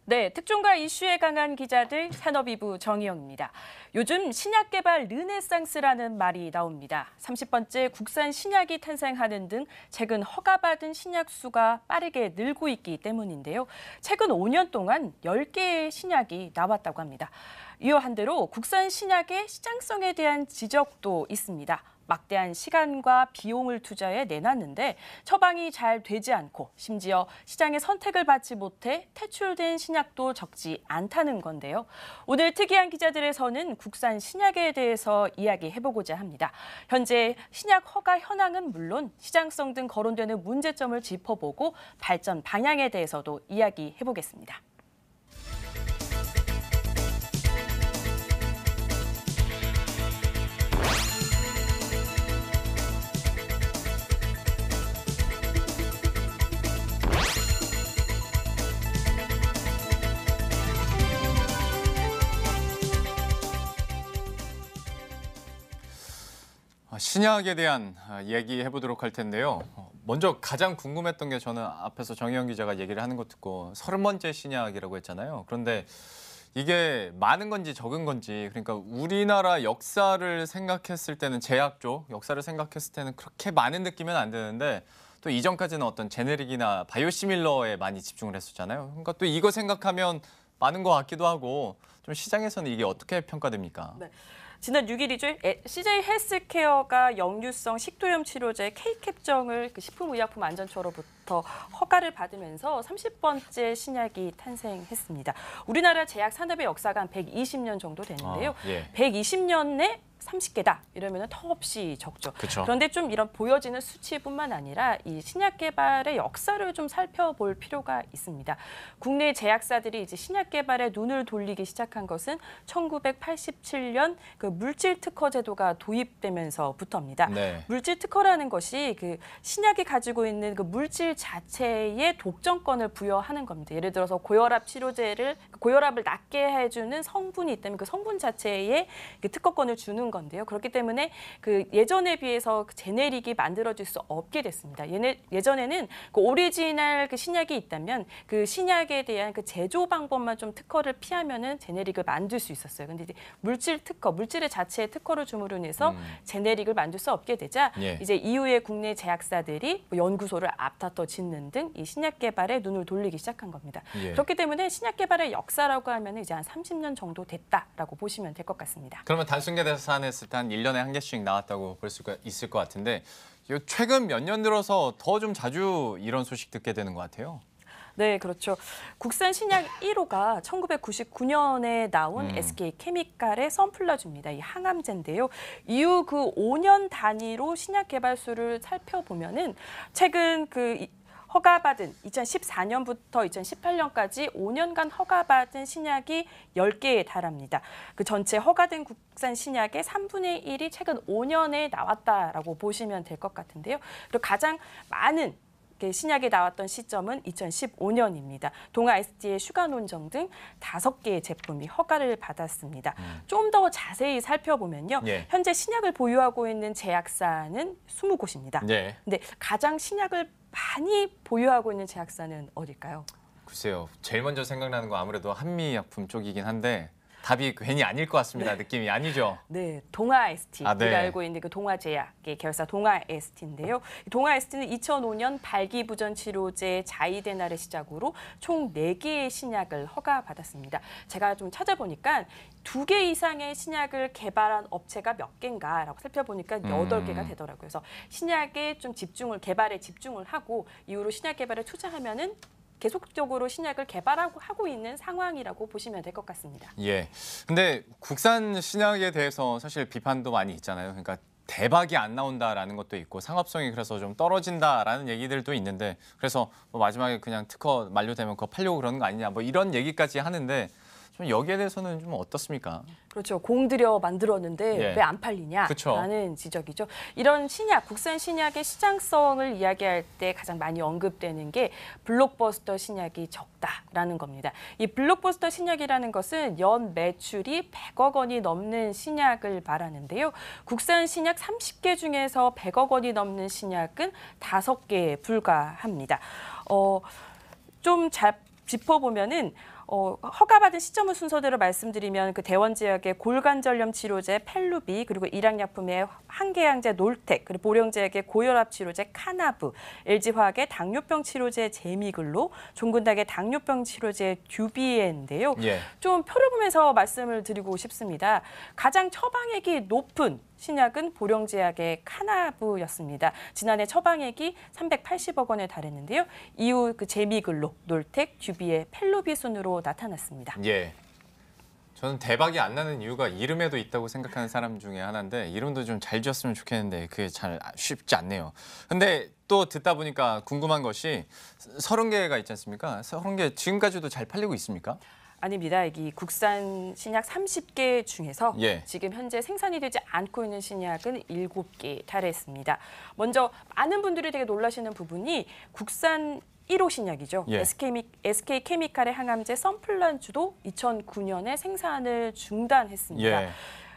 네, 특종과 이슈에 강한 기자들 산업이부 정희영입니다. 요즘 신약 개발 르네상스라는 말이 나옵니다. 30번째 국산 신약이 탄생하는 등 최근 허가받은 신약 수가 빠르게 늘고 있기 때문인데요. 최근 5년 동안 10개의 신약이 나왔다고 합니다. 이와 한대로 국산 신약의 시장성에 대한 지적도 있습니다. 막대한 시간과 비용을 투자해 내놨는데 처방이 잘 되지 않고 심지어 시장의 선택을 받지 못해 퇴출된 신약도 적지 않다는 건데요. 오늘 특이한 기자들에서는 국산 신약에 대해서 이야기해보고자 합니다. 현재 신약 허가 현황은 물론 시장성 등 거론되는 문제점을 짚어보고 발전 방향에 대해서도 이야기해보겠습니다. 신약에 대한 얘기해 보도록 할 텐데요. 먼저 가장 궁금했던 게 저는 앞에서 정희영 기자가 얘기를 하는 거 듣고 30번째 신약이라고 했잖아요. 그런데 이게 많은 건지 적은 건지, 그러니까 우리나라 역사를 생각했을 때는 제약 쪽 역사를 생각했을 때는 그렇게 많은 느낌은 안 드는데 또 이전까지는 어떤 제네릭이나 바이오시밀러에 많이 집중을 했었잖아요. 그러니까 또 이거 생각하면 많은 것 같기도 하고 좀 시장에서는 이게 어떻게 평가됩니까? 네. 지난 6일이죠. CJ 헬스케어가 역류성 식도염 치료제 K캡정을 식품의약품안전처로부터 허가를 받으면서 30번째 신약이 탄생했습니다. 우리나라 제약 산업의 역사가 한 120년 정도 되는데요. 120년에 30개다 이러면 턱없이 적죠. 그쵸. 그런데 좀 이런 보여지는 수치뿐만 아니라 이 신약 개발의 역사를 좀 살펴볼 필요가 있습니다. 국내 제약사들이 이제 신약 개발에 눈을 돌리기 시작한 것은 1987년 그 물질 특허 제도가 도입되면서부터입니다. 네. 물질 특허라는 것이 그 신약이 가지고 있는 그 물질 자체의 독점권을 부여하는 겁니다. 예를 들어서 고혈압 치료제를 고혈압을 낫게 해주는 성분이 있다면 그 성분 자체에 특허권을 주는 건데요. 그렇기 때문에 그 예전에 비해서 제네릭이 만들어질 수 없게 됐습니다. 예전에는 그 오리지널 그 신약이 있다면 그 신약에 대한 그 제조 방법만 좀 특허를 피하면은 제네릭을 만들 수 있었어요. 근데 이제 물질 특허, 물질의 자체에 특허를 줌으로 인해서 제네릭을 만들 수 없게 되자 이제 이후에 국내 제약사들이 연구소를 앞다퉈 짓는 등 이 신약 개발에 눈을 돌리기 시작한 겁니다. 그렇기 때문에 신약 개발의 역사라고 하면 이제 한 30년 정도 됐다라고 보시면 될 것 같습니다. 그러면 단순계 계산했을 때 한 1년에 한 개씩 나왔다고 볼 수 있을 것 같은데 최근 몇 년 들어서 더 좀 자주 이런 소식 듣게 되는 것 같아요. 네, 그렇죠. 국산 신약 1호가 1999년에 나온 SK케미칼의 선플라주입니다. 이 항암제인데요. 이후 그 5년 단위로 신약 개발수를 살펴보면은 최근 그 허가받은 2014년부터 2018년까지 5년간 허가받은 신약이 10개에 달합니다. 그 전체 허가된 국산 신약의 3분의 1이 최근 5년에 나왔다라고 보시면 될 것 같은데요. 그리고 가장 많은 신약이 나왔던 시점은 2015년입니다. 동아 ST의 슈가논정 등 5개의 제품이 허가를 받았습니다. 좀 더 자세히 살펴보면요. 현재 신약을 보유하고 있는 제약사는 20곳입니다. 근데 가장 신약을 많이 보유하고 있는 제약사는 어딜까요? 글쎄요. 제일 먼저 생각나는 건 아무래도 한미약품 쪽이긴 한데 답이 괜히 아닐 것 같습니다. 느낌이 아니죠? 네, 동아 ST. 우리가 알고 있는 그 동아제약의 계열사 동아 ST인데요. 동아 ST는 2005년 발기부전 치료제 자이데나를 시작으로 총 4개의 신약을 허가받았습니다. 제가 좀 찾아보니까 2개 이상의 신약을 개발한 업체가 몇 개인가라고 살펴보니까 8개가 되더라고요. 그래서 신약에 좀 개발에 집중을 하고 이후로 신약 개발에 투자하면은 계속적으로 신약을 개발하고 있는 상황이라고 보시면 될 것 같습니다. 근데 국산 신약에 대해서 사실 비판도 많이 있잖아요. 그러니까 대박이 안 나온다라는 것도 있고 상업성이 그래서 좀 떨어진다라는 얘기들도 있는데 그래서 뭐 마지막에 그냥 특허 만료되면 그거 팔려고 그러는 거 아니냐 뭐 이런 얘기까지 하는데 좀 여기에 대해서는 좀 어떻습니까? 그렇죠. 공들여 만들었는데 왜 안 팔리냐라는 지적이죠. 이런 신약, 국산 신약의 시장성을 이야기할 때 가장 많이 언급되는 게 블록버스터 신약이 적다라는 겁니다. 이 블록버스터 신약이라는 것은 연 매출이 100억 원이 넘는 신약을 말하는데요. 국산 신약 30개 중에서 100억 원이 넘는 신약은 5개에 불과합니다. 좀 잘 짚어보면은 허가받은 시점을 순서대로 말씀드리면 그 대원 지역의 골관절염 치료제 펠루비, 그리고 일양약품의 한계양제 놀텍, 그리고 보령제약의 고혈압 치료제 카나브, LG화학의 당뇨병 치료제 제미글로, 종근당의 당뇨병 치료제 듀비에인데요. 예. 좀 표를 보면서 말씀을 드리고 싶습니다. 가장 처방액이 높은 신약은 보령제약의 카나브였습니다. 지난해 처방액이 380억 원에 달했는데요. 이후 그 제미글로, 놀텍, 듀비에, 펠루비 순으로 나타났습니다. 예. 저는 대박이 안 나는 이유가 이름에도 있다고 생각하는 사람 중에 하나인데 이름도 좀 잘 지었으면 좋겠는데 그게 잘 쉽지 않네요. 근데 또 듣다 보니까 궁금한 것이 30개가 있지 않습니까? 30개 지금까지도 잘 팔리고 있습니까? 아닙니다. 이 국산 신약 30개 중에서 예. 지금 현재 생산이 되지 않고 있는 신약은 7개 달했습니다. 먼저 많은 분들이 되게 놀라시는 부분이 국산 1호 신약이죠. 예. SK케미칼의 항암제 선플란주도 2009년에 생산을 중단했습니다. 예.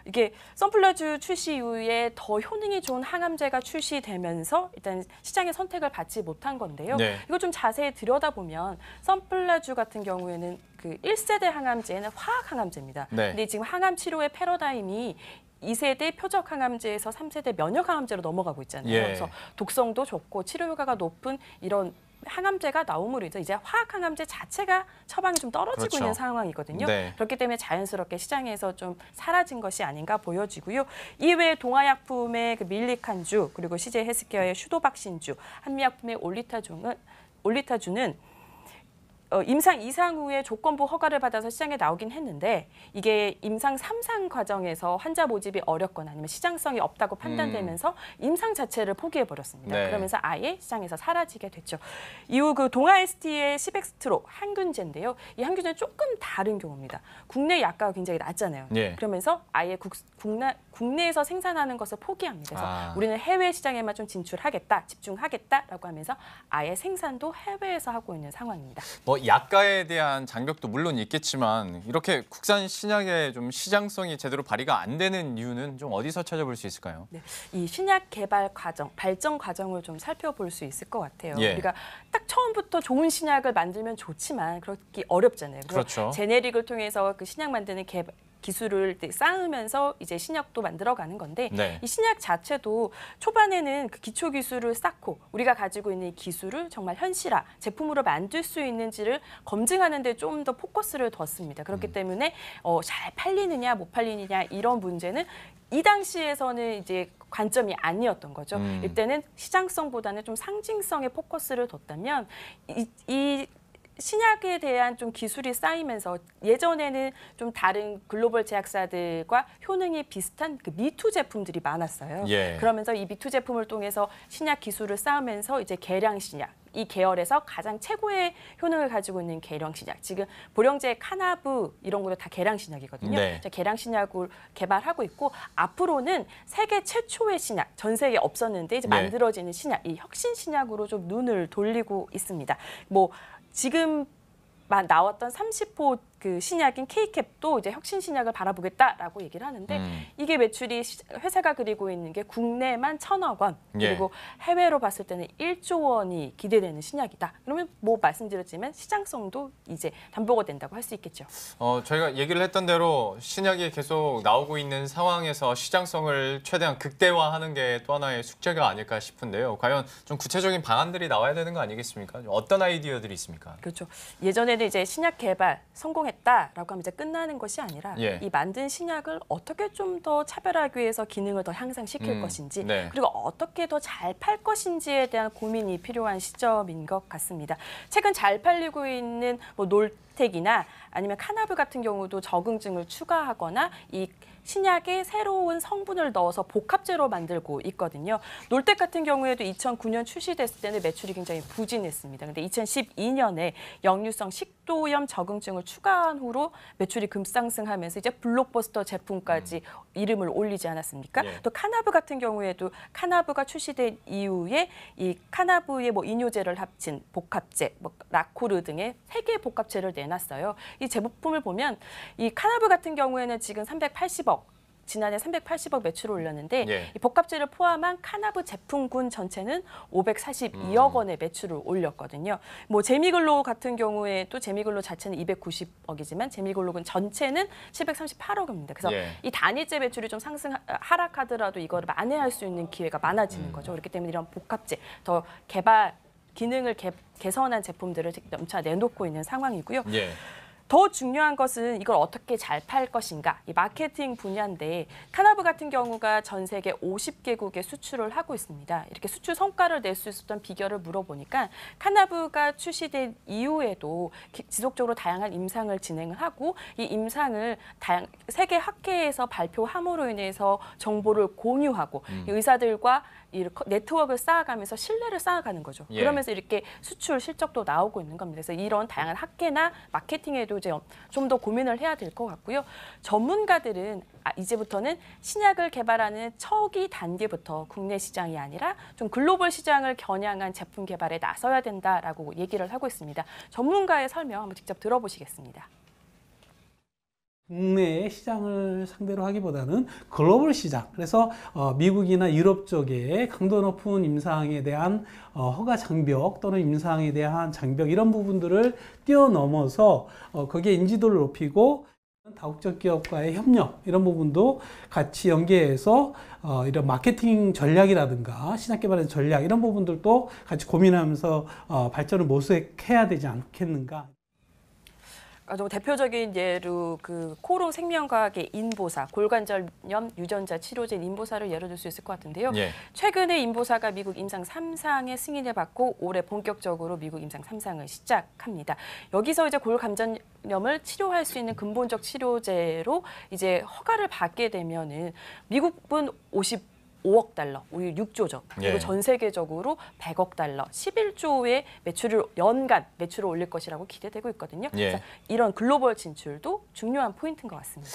이게 선플라주 출시 이후에 더 효능이 좋은 항암제가 출시되면서 일단 시장의 선택을 받지 못한 건데요. 네. 이거 좀 자세히 들여다보면 선플라주 같은 경우에는 그 1세대 항암제는 화학 항암제입니다. 네. 근데 지금 항암 치료의 패러다임이 2세대 표적 항암제에서 3세대 면역 항암제로 넘어가고 있잖아요. 예. 그래서 독성도 좋고 치료 효과가 높은 이런 항암제가 나옴으로 인해서 이제 화학 항암제 자체가 처방이 좀 떨어지고 그렇죠. 있는 상황이거든요. 네. 그렇기 때문에 자연스럽게 시장에서 좀 사라진 것이 아닌가 보여지고요. 이외에 동아약품의 그 밀리칸주, 그리고 CJ 헬스케어의 슈도박신주, 한미약품의 올리타주는 임상 2상 후에 조건부 허가를 받아서 시장에 나오긴 했는데 이게 임상 3상 과정에서 환자 모집이 어렵거나 아니면 시장성이 없다고 판단되면서 임상 자체를 포기해버렸습니다. 네. 그러면서 아예 시장에서 사라지게 됐죠. 이후 그 동아ST의 시백스트로 항균제인데요. 이 항균제는 조금 다른 경우입니다. 국내 약가가 굉장히 낮잖아요. 예. 그러면서 아예 국내에서 생산하는 것을 포기합니다. 그래서 우리는 해외 시장에만 좀 진출하겠다, 집중하겠다라고 하면서 아예 생산도 해외에서 하고 있는 상황입니다. 뭐 약가에 대한 장벽도 물론 있겠지만 이렇게 국산 신약의 좀 시장성이 제대로 발휘가 안 되는 이유는 좀 어디서 찾아볼 수 있을까요? 네, 이 신약 개발 과정, 발전 과정을 좀 살펴볼 수 있을 것 같아요. 예. 우리가 딱 처음부터 좋은 신약을 만들면 좋지만 그렇기 어렵잖아요. 그렇죠. 제네릭을 통해서 그 신약 만드는 기술을 쌓으면서 이제 신약도 만들어가는 건데 네. 이 신약 자체도 초반에는 그 기초 기술을 쌓고 우리가 가지고 있는 이 기술을 정말 현실화 제품으로 만들 수 있는지를 검증하는 데 좀 더 포커스를 뒀습니다. 그렇기 때문에 잘 팔리느냐 못 팔리느냐 이런 문제는 이 당시에서는 이제 관점이 아니었던 거죠. 이때는 시장성보다는 좀 상징성에 포커스를 뒀다면 이 신약에 대한 좀 기술이 쌓이면서 예전에는 좀 다른 글로벌 제약사들과 효능이 비슷한 그 미투 제품들이 많았어요. 예. 그러면서 이 미투 제품을 통해서 신약 기술을 쌓으면서 이제 개량 신약, 이 계열에서 가장 최고의 효능을 가지고 있는 개량 신약. 지금 보령제 카나브 이런 것도 다 개량 신약이거든요. 네. 개량 신약을 개발하고 있고 앞으로는 세계 최초의 신약, 전 세계에 없었는데 이제 네. 만들어지는 신약, 이 혁신 신약으로 좀 눈을 돌리고 있습니다. 뭐 지금 나왔던 30호 그 신약인 K캡도 이제 혁신 신약을 바라보겠다라고 얘기를 하는데 이게 매출이 회사가 그리고 있는 게 국내만 1,000억 원 그리고 해외로 봤을 때는 1조 원이 기대되는 신약이다. 그러면 뭐 말씀드렸지만 시장성도 이제 담보가 된다고 할 수 있겠죠. 저희가 얘기를 했던 대로 신약이 계속 나오고 있는 상황에서 시장성을 최대한 극대화하는 게 또 하나의 숙제가 아닐까 싶은데요. 과연 좀 구체적인 방안들이 나와야 되는 거 아니겠습니까? 어떤 아이디어들이 있습니까? 그렇죠. 예전에는 이제 신약 개발 성공했다라고 하면 이제 끝나는 것이 아니라 예. 이 만든 신약을 어떻게 좀 더 차별하기 위해서 기능을 더 향상시킬 것인지 네. 그리고 어떻게 더 잘 팔 것인지에 대한 고민이 필요한 시점인 것 같습니다. 최근 잘 팔리고 있는 뭐 놀텍이나 아니면 카나브 같은 경우도 적응증을 추가하거나 이 신약에 새로운 성분을 넣어서 복합제로 만들고 있거든요. 놀텍 같은 경우에도 2009년 출시됐을 때는 매출이 굉장히 부진했습니다. 근데 2012년에 역류성 식도염 적응증을 추가한 후로 매출이 급상승하면서 이제 블록버스터 제품까지 이름을 올리지 않았습니까? 예. 또 카나브 같은 경우에도 카나브가 출시된 이후에 이 카나브의 뭐 이뇨제를 합친 복합제, 뭐 라코르 등의 3개의 복합제를 내놨어요. 이 제품을 보면 이 카나브 같은 경우에는 지금 380억 지난해 380억 매출을 올렸는데 예. 이 복합제를 포함한 카나브 제품군 전체는 542억 원의 매출을 올렸거든요. 뭐 제미글로 같은 경우에 또 제미글로 자체는 290억이지만 제미글로군 전체는 738억입니다. 그래서 예. 이 단위제 매출이 좀 하락하더라도 이거를 만회할 수 있는 기회가 많아지는 거죠. 그렇기 때문에 이런 복합제, 더 개발 기능을 개선한 제품들을 점차 내놓고 있는 상황이고요. 예. 더 중요한 것은 이걸 어떻게 잘 팔 것인가, 이 마케팅 분야인데 카나브 같은 경우가 전 세계 50개국에 수출을 하고 있습니다. 이렇게 수출 성과를 낼 수 있었던 비결을 물어보니까 카나브가 출시된 이후에도 지속적으로 다양한 임상을 진행을 하고 이 임상을 세계 학회에서 발표함으로 인해서 정보를 공유하고 이 의사들과 이 네트워크를 쌓아가면서 신뢰를 쌓아가는 거죠. 예. 그러면서 이렇게 수출 실적도 나오고 있는 겁니다. 그래서 이런 다양한 학계나 마케팅에도 이제 좀 더 고민을 해야 될 것 같고요. 전문가들은 이제부터는 신약을 개발하는 초기 단계부터 국내 시장이 아니라 좀 글로벌 시장을 겨냥한 제품 개발에 나서야 된다라고 얘기를 하고 있습니다. 전문가의 설명 한번 직접 들어보시겠습니다. 국내의 시장을 상대로 하기보다는 글로벌 시장, 그래서 미국이나 유럽 쪽에 강도 높은 임상에 대한 허가 장벽 또는 임상에 대한 장벽 이런 부분들을 뛰어넘어서 거기에 인지도를 높이고 다국적 기업과의 협력 이런 부분도 같이 연계해서 이런 마케팅 전략이라든가 신약 개발의 전략 이런 부분들도 같이 고민하면서 발전을 모색해야 되지 않겠는가. 대표적인 예로 그 코로 생명과학의 인보사, 골관절염 유전자 치료제 인보사를 예로 들 수 있을 것 같은데요. 예. 최근에 인보사가 미국 임상 3상의 승인을 받고 올해 본격적으로 미국 임상 3상을 시작합니다. 여기서 이제 골감전염을 치료할 수 있는 근본적 치료제로 이제 허가를 받게 되면은 미국은 55억 달러, 6조죠. 그리고 예. 전 세계적으로 100억 달러, 11조의 연간 매출을 올릴 것이라고 기대되고 있거든요. 예. 그래서 이런 글로벌 진출도 중요한 포인트인 것 같습니다.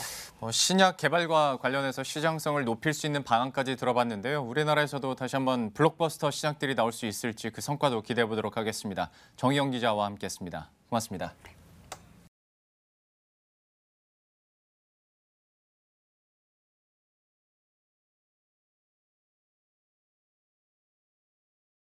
신약 개발과 관련해서 시장성을 높일 수 있는 방안까지 들어봤는데요. 우리나라에서도 다시 한번 블록버스터 신약들이 나올 수 있을지 그 성과도 기대해 보도록 하겠습니다. 정희영 기자와 함께했습니다. 고맙습니다.